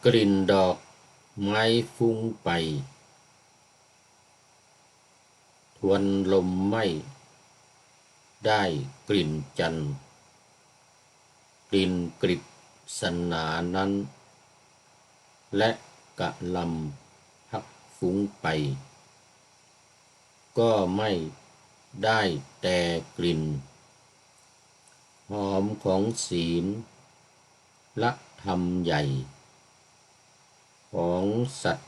กลิ่นดอกไม้ฟุ้งไปทวนลมไม่ได้กลิ่นจันทร์กลิ่นกฤษณานั้นและกะลำพักฟุ้งไปก็ไม่ได้แต่กลิ่นหอมของศีลละธรรมใหญ่ของสัต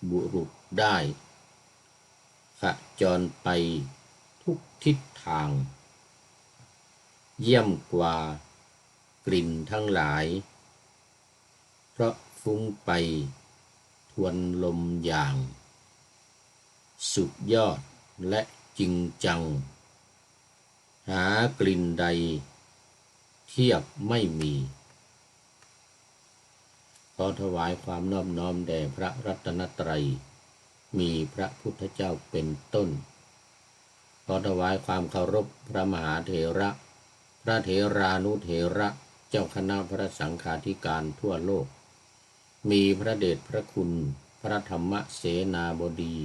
บุรุษได้ขจรไปทุกทิศทางเยี่ยมกว่ากลิ่นทั้งหลายเพราะฟุ้งไปทวนลมอย่างสุดยอดและจริงจังหากลิ่นใดเทียบไม่มีขอถวายความนอบน้อมแด่พระรัตนตรัยมีพระพุทธเจ้าเป็นต้นขอถวายความเคารพพระมหาเถระพระเถรานุเถระเจ้าคณะพระสังฆาธิการทั่วโลกมีพระเดชพระคุณพระธรรมเสนาบดี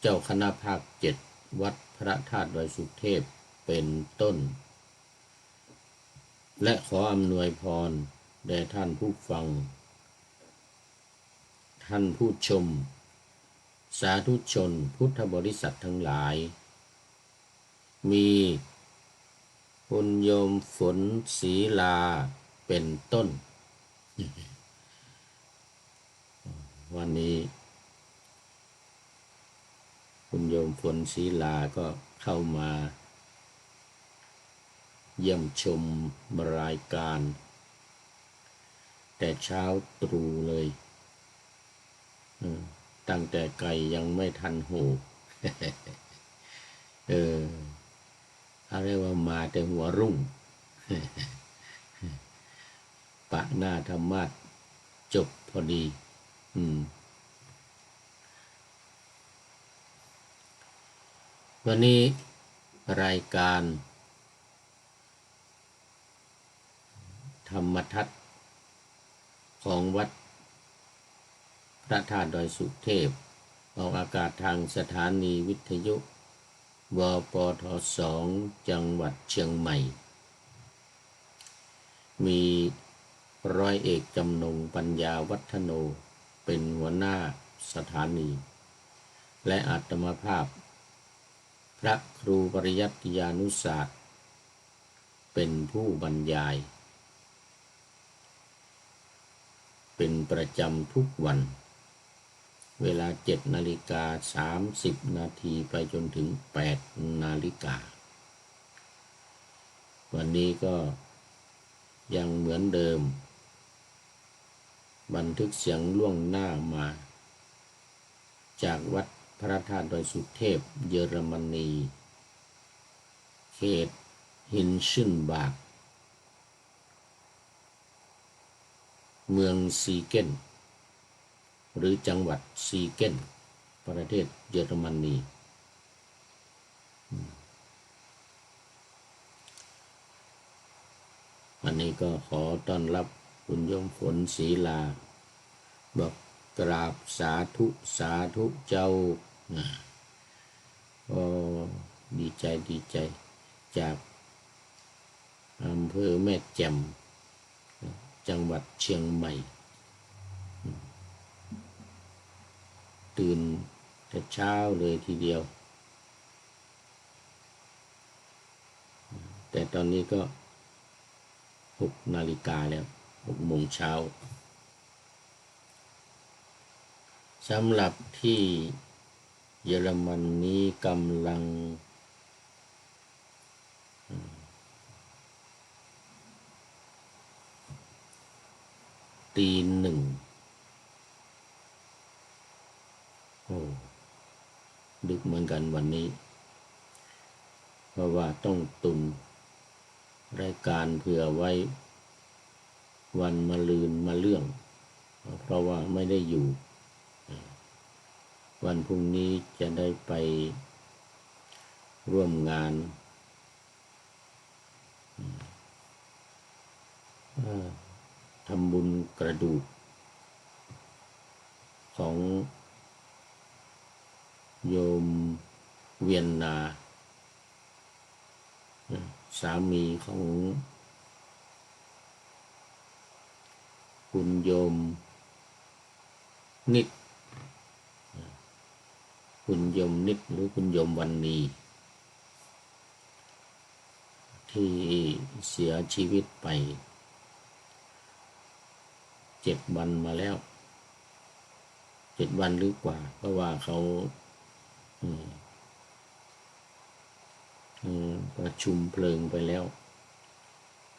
เจ้าคณะภาค7วัดพระธาตุดอยสุเทพเป็นต้นและขออำนวยพรแด่ท่านผู้ฟังท่านผู้ชมสาธุชนพุทธบริษัททั้งหลายมีคุณโยมฝนศรีลาเป็นต้นวันนี้คุณโยมฝนศรีลาก็เข้ามาเยี่ยมชมรายการแต่เช้าตรู่เลยตั้งแต่ไก่ยังไม่ทันหูอะไรว่ามาแต่หัวรุ่งปะหน้าธรรมะจบพอดีวันนี้รายการธรรมทัศน์ของวัดพระธาตุดอยสุเทพออกอากาศทางสถานีวิทยุวปท2จังหวัดเชียงใหม่มีร้อยเอกจำนงปัญญาวัฒโนเป็นหัวหน้าสถานีและอาตมาภาพพระครูปริยัติยานุศาสตร์เป็นผู้บรรยายเป็นประจำทุกวันเวลา7:30 นาทีไปจนถึง8 นาฬิกาวันนี้ก็ยังเหมือนเดิมบันทึกเสียงล่วงหน้ามาจากวัดพระธาตุดอยสุเทพเยอรมนีเขตฮินชึนบากเมืองซีเกนหรือจังหวัดซีเกนประเทศเยอรมนีวันนี้ก็ขอต้อนรับคุณโยมฝนศรีลาบอกกราบสาธุสาธุเจ้าดีใจจากอำเภอแม่แจ่มจังหวัดเชียงใหม่ตื่นแต่เช้าเลยทีเดียวแต่ตอนนี้ก็6 นาฬิกาแล้ว6 โมงเช้าสำหรับที่เยอรมันนี้กำลัง1:00ดึกเหมือนกันวันนี้เพราะว่าต้องตุนรายการเผื่อไว้วันมะรืนมะเรื่องเพราะว่าไม่ได้อยู่วันพรุ่งนี้จะได้ไปร่วมงานทำบุญกระดูก ของโยมเวียนนาสามีของคุณโยมนิดคุณโยมนิดหรือคุณโยมวันนีที่เสียชีวิตไป7 วันมาแล้ว7 วันหรือกว่าเพราะว่าเขาประชุมเพลิงไปแล้ว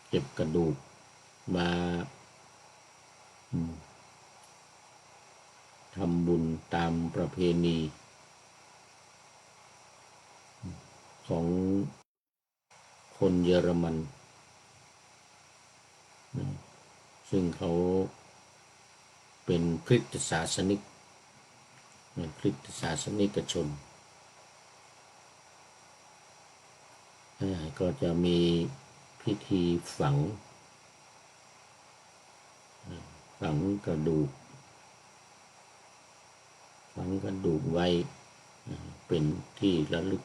เก็บกระดูกมาทำบุญตามประเพณีของคนเยอรมันซึ่งเขาเป็นคริสตศาสนิกชนก็จะมีพิธีฝังกระดูกไว้เป็นที่ระลึก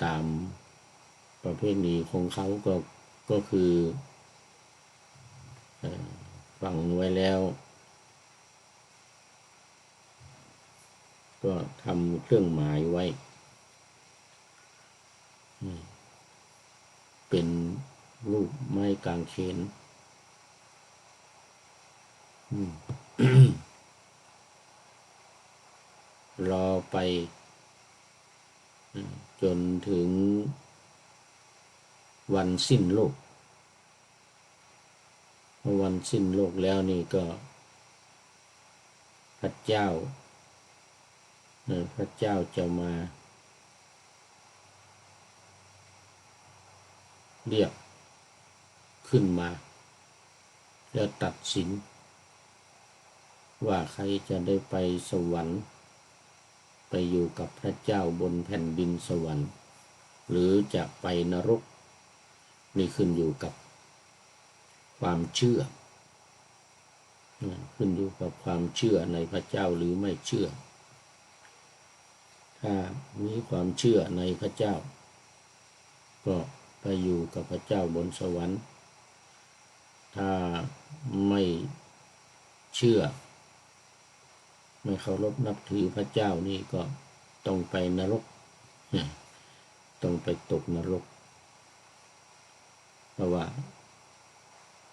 ตามประเพณีของเขาก็คือฝังไว้แล้วก็ทำเครื่องหมายไว้เป็นรูปไม้กางเขนรอไปจนถึงวันสิ้นโลกเมื่อวันสิ้นโลกแล้วนี่ก็พระเจ้าจะมาเรียกขึ้นมาแล้วตัดสินว่าใครจะได้ไปสวรรค์ไปอยู่กับพระเจ้าบนแผ่นดินสวรรค์หรือจะไปนรกนี่ขึ้นอยู่กับความเชื่อในพระเจ้าหรือไม่เชื่อถ้ามีความเชื่อในพระเจ้าก็ไปอยู่กับพระเจ้าบนสวรรค์ถ้าไม่เชื่อไม่เคารพนับถือพระเจ้านี่ก็ต้องไปนรกต้องไปตกนรกเพราะว่า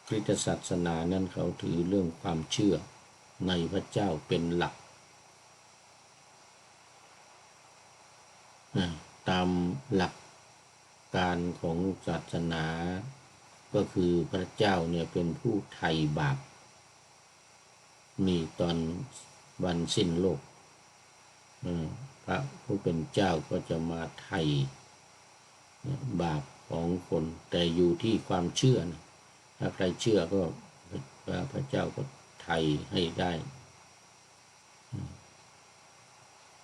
คริสตศาสนานั้นเขาถือเรื่องความเชื่อในพระเจ้าเป็นหลักตามหลักการของศาสนาก็คือพระเจ้าเนี่ยเป็นผู้ไถ่บาปมีตอนวันสิ้นโลกพระผู้เป็นเจ้าก็จะมาไถ่บาปของคนแต่อยู่ที่ความเชื่อนะถ้าใครเชื่อก็พระเจ้าก็ไถ่ให้ได้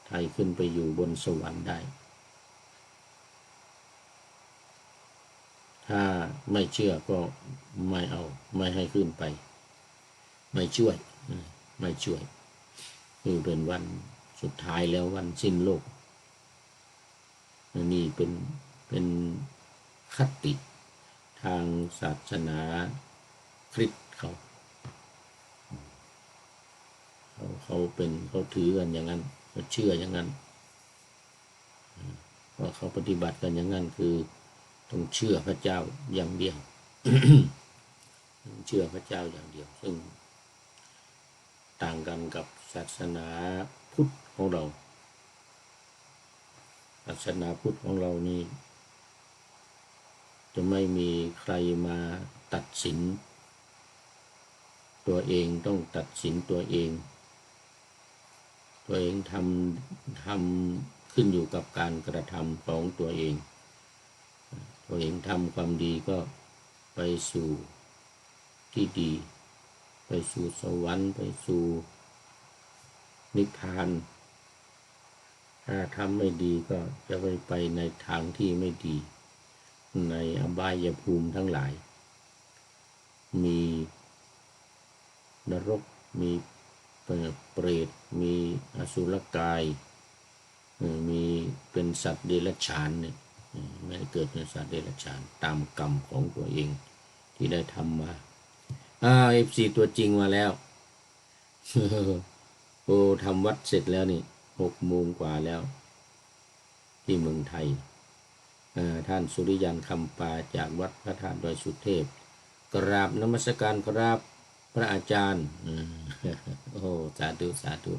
ไถ่ขึ้นไปอยู่บนสวรรค์ได้ถ้าไม่เชื่อก็ไม่ให้ขึ้นไปไม่ช่วยคือเป็นวันสุดท้ายแล้ววันสิ้นโลกนี่เป็นคติทางศาสนาคริสต์เขาถือกันอย่างนั้นเขาเชื่ออย่างนั้นเพราะเขาปฏิบัติกันอย่างนั้นคือต้องเชื่อพระเจ้าอย่างเดียว เชื่อพระเจ้าอย่างเดียวซึ่งต่างกันกับศาสนาพุทธของเราศาสนาพุทธของเรานี่จะไม่มีใครมาตัดสินตัวเองต้องตัดสินตัวเองทำขึ้นอยู่กับการกระทำของตัวเองทำความดีก็ไปสู่ที่ดีไปสู่สวรรค์ไปสู่นิพพานถ้าทำไม่ดีก็จะไปในทางที่ไม่ดีในอบายภูมิทั้งหลายมีนรก มีเปรตมีอสุรกายมีเป็นสัตว์เดรัจฉานเนี่ยไม่ได้เกิดเป็นสัตว์เดรัจฉานตามกรรมของตัวเองที่ได้ทำมาFC ตัวจริงมาแล้ว โอ้ทำวัดเสร็จแล้วนี่6 โมงกว่าแล้วที่เมืองไทยท่านสุริยันคำปาจากวัดพระธาตุดอยสุเทพกราบนมัสการครับพระอาจารย์โอ้สาธุสาธุ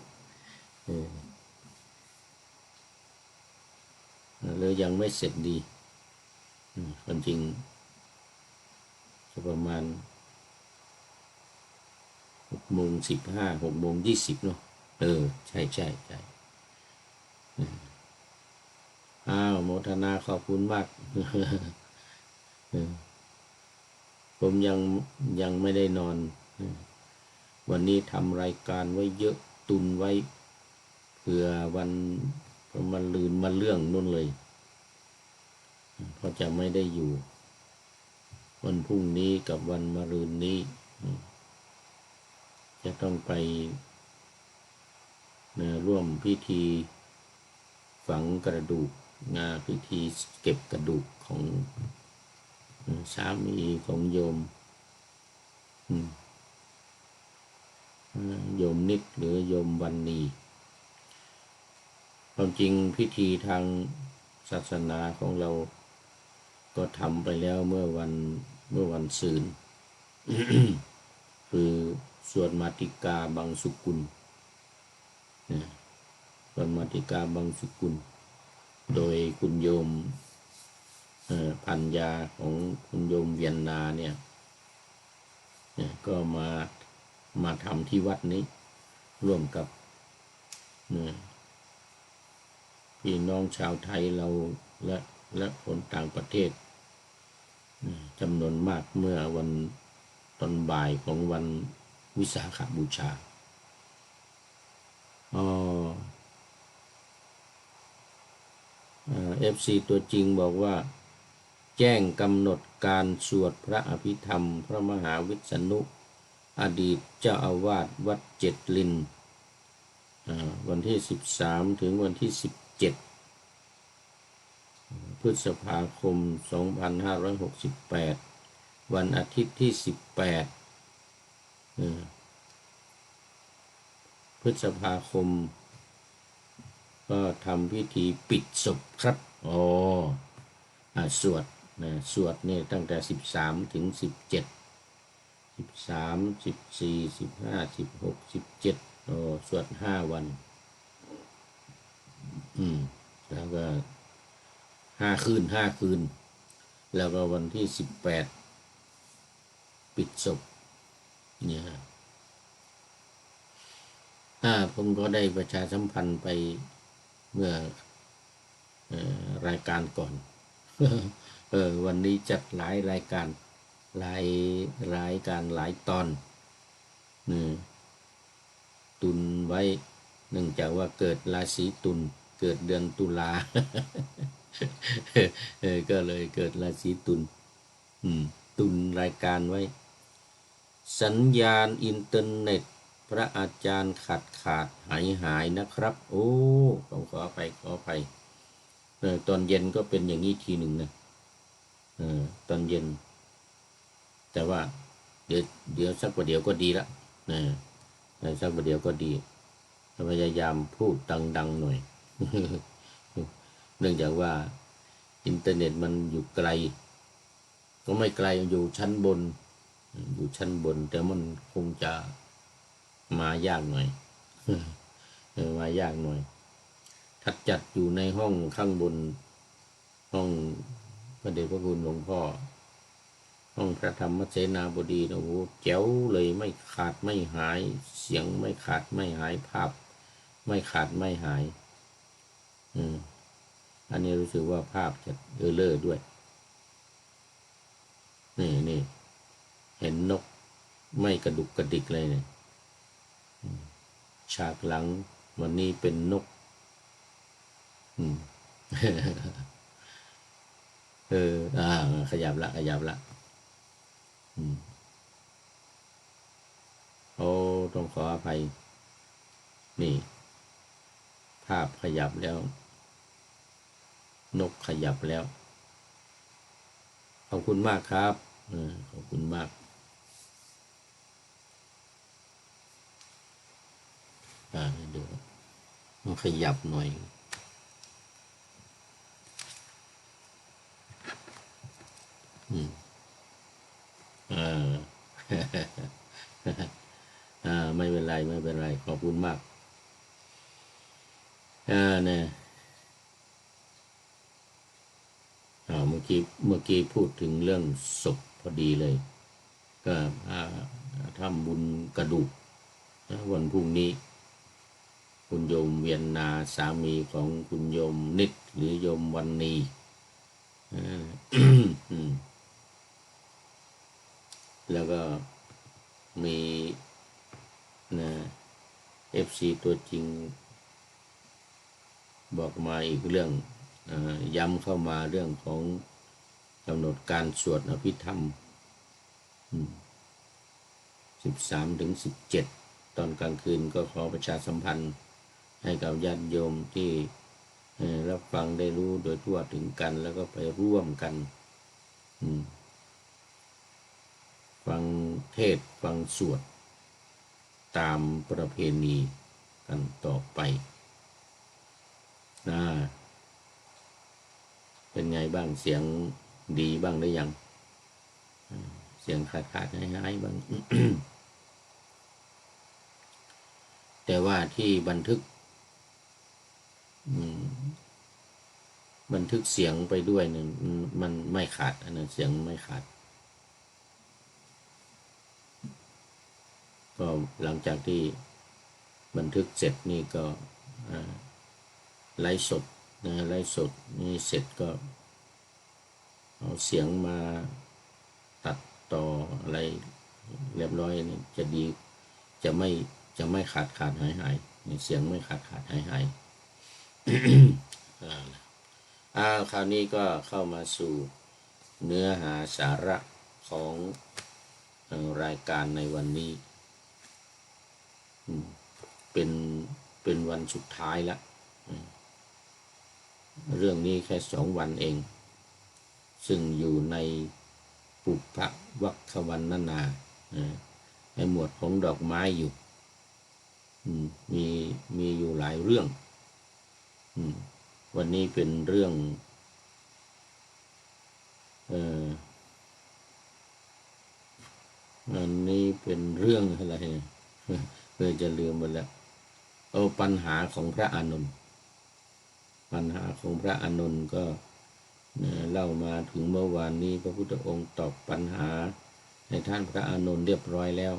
เลยยังไม่เสร็จดีความจริงจะประมาณ6:15 6:20เนาะใช่ใช่ใช่โมทนาขอบคุณมากผมยังไม่ได้นอนวันนี้ทำรายการไว้เยอะตุนไว้เผื่อวันมันลืนมาเรื่องนู่นเลยเพราะจะไม่ได้อยู่วันพรุ่งนี้กับวันมะรืนนี้จะต้องไปร่วมพิธีฝังกระดูกพิธีเก็บกระดูกของสามีของโยมนิดหรือโยมวันนีความจริงพิธีทางศาสนาของเราก็ทำไปแล้วเมื่อวันศืน คือสวดมาติกาบังสุกุลสวดมาติกาบังสุกุลโดยคุณโยมพัญญาของคุณโยมเวียนนาเนี่ยก็มาทำที่วัดนี้ร่วมกับพี่น้องชาวไทยเราและคนต่างประเทศจำนวนมากเมื่อวันตอนบ่ายของวันวิสาขบูชาFC ตัวจริงบอกว่าแจ้งกำหนดการสวดพระอภิธรรมพระมหาวิษณุอดีตเจ้าอาวาสวัดเจ็ดลินวันที่13ถึงวันที่17พฤษภาคม2568วันอาทิตย์ที่18พฤษภาคมก็ทำพิธีปิดศพครับสวดเนี่ยตั้งแต่13ถึง17 13 14 15 16 17สวด5 วันแล้วก็5 คืนแล้วก็วันที่18ปิดศพเนี่ยผมก็ได้ประชาสัมพันธ์ไปเมื่อรายการก่อนวันนี้จัดหลายรายการหลายตอนตุนไว้เนื่องจากว่าเกิดราศีตุลเกิดเดือนตุลาก็เลยเกิดราศีตุลตุนรายการไว้สัญญาณอินเทอร์เน็ตพระอาจารย์ขาดหายนะครับโอ้ต้องขออภัยตอนเย็นก็เป็นอย่างนี้ทีหนึ่งนะตอนเย็นแต่ว่าเดี๋ยวสักประเดี๋ยวก็ดีละสักประเดี๋ยวก็ดีพยายามพูดดังๆหน่อย เนื่องจากว่าอินเทอร์เน็ตมันอยู่ไกลก็ไม่ไกลอยู่ชั้นบนแต่มันคงจะมายากหน่อยมายากหน่อยถ้าจัดอยู่ในห้องข้างบนห้องพระเดชพระคุณหลวงพ่อห้องพระธรรมเสนาบดีนะโอ้แจ๋วเลยไม่ขาดไม่หายเสียงไม่ขาดไม่หายภาพไม่ขาดไม่หายอันนี้รู้สึกว่าภาพจะเลอะด้วยนี่เห็นนกไม่กระดุกกระดิกเลยเนี่ยฉากหลังวันนี้เป็นนกขยับละโอ้โถ ต้องขออภัยนี่ภาพขยับแล้วนกขยับแล้วขอบคุณมากครับขอบคุณมากเดี๋ยวมันขยับหน่อยไม่เป็นไรไม่เป็นไรขอบคุณมากเนี่ยเมื่อกี้พูดถึงเรื่องศพพอดีเลยก็ทำบุญกระดูกวันพรุ่งนี้คุณโยมเวียนนาสามีของคุณโยมนิดหรือโยมวันนีแล้วก็มีนะFC ตัวจริงบอกมาอีกเรื่องย้ำเข้ามาเรื่องของกำหนดการสวดอภิธรรม13-17ตอนกลางคืนก็ขอประชาสัมพันธ์ให้กับญาติโยมที่รับฟังได้รู้โดยทั่วถึงกันแล้วก็ไปร่วมกันฟังเทศฟังสวดตามประเพณีกันต่อไปเป็นไงบ้างเสียงดีบ้างหรือยังเสียงขาดหายบ้าง แต่ว่าที่บันทึกเสียงไปด้วยเนี่ยมันไม่ขาดอันนั้นเสียงไม่ขาดก็หลังจากที่บันทึกเสร็จนี่ก็ไลฟ์สดนี่เสร็จก็เอาเสียงมาตัดต่ออะไรเรียบร้อยนี่จะดีจะไม่ขาดหายเสียงไม่ขาดหายคราวนี้ก็เข้ามาสู่เนื้อหาสาระของรายการในวันนี้เป็นวันสุดท้ายแล้วเรื่องนี้แค่2 วันเองซึ่งอยู่ในปุพพวัคควรรณนาในหมวดของดอกไม้อยู่มีอยู่หลายเรื่องวันนี้เป็นเรื่องอันนี้เป็นเรื่องอะไรจะลืมไปแล้วปัญหาของพระอานนท์ปัญหาของพระอานนท์ก็เล่ามาถึงเมื่อวานนี้พระพุทธองค์ตอบปัญหาให้ท่านพระอานนท์เรียบร้อยแล้ว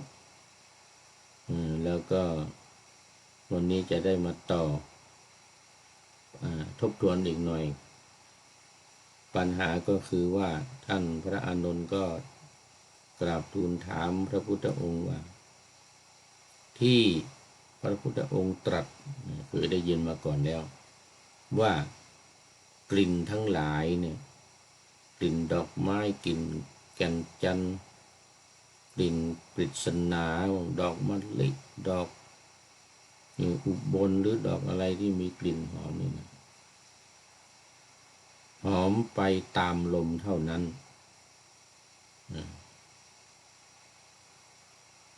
แล้วก็วันนี้จะได้มาต่อทบทวนอีกหน่อยปัญหาก็คือว่าท่านพระอานนท์ก็กราบทูลถามพระพุทธองค์ว่าที่พระพุทธองค์ตรัสคือได้ยินมาก่อนแล้วว่ากลิ่นทั้งหลายเนี่ยกลิ่นดอกไม้กลิ่นแก่นจันทร์กลิ่นปริศนาดอกมะลิดอกอุบลหรือดอกอะไรที่มีกลิ่นหอมนี่นะหอมไปตามลมเท่านั้น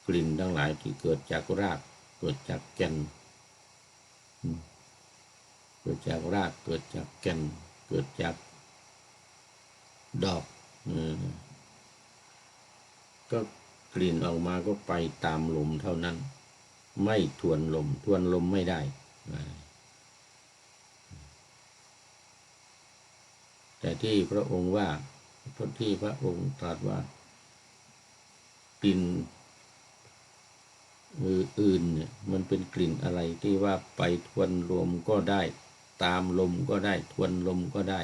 กลิ่นทั้งหลายที่เกิดจากรากเกิดจากแก่นเกิดจากรากเกิดจากแก่นเกิดจากดอกก็กลิ่นออกมาก็ไปตามลมเท่านั้นไม่ทวนลมไม่ได้แต่ที่พระองค์ว่าที่พระองค์ตรัสว่ากลิ่นอื่นเนี่ยมันเป็นกลิ่นอะไรที่ว่าไปทวนลมก็ได้ตามลมก็ได้ทวนลมก็ได้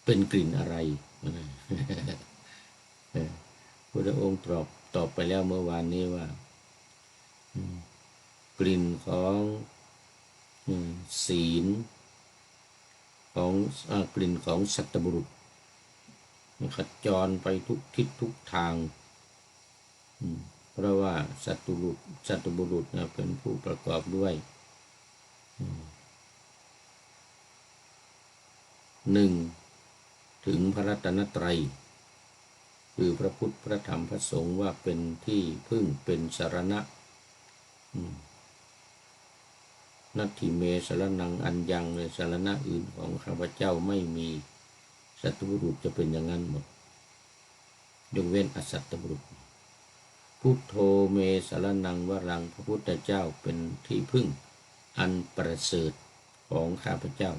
เป็นกลิ่นอะไรพระองค์ตอบไปแล้วเมื่อวานนี้ว่ากลิ่นของศีลของกลิ่นของสัตบุรุษขจรไปทุกทิศทุกทาง เพราะว่าสัตว์บุรุษเป็นผู้ประกอบด้วยหนึ่งถึงพระรัตนตรัยคือพระพุทธพระธรรมพระสงฆ์ว่าเป็นที่พึ่งเป็นสรณะนัตถิเมสรณังอัญญังในสรณะอื่นของข้าพเจ้าไม่มีสัตว์บุรุษจะเป็นอย่างนั้นหมดยกเว้นอสัตตบุรุษพุทโธเมสรณังวรังพระพุทธเจ้าเป็นที่พึ่งอันประเสริฐของข้าพเจ้า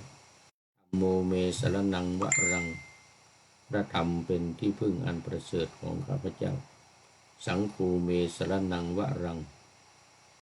โมเมสรณังวรังพระธรรมเป็นที่พึ่งอันประเสริฐของข้าพเจ้าสังโฆเมสรณังวรัง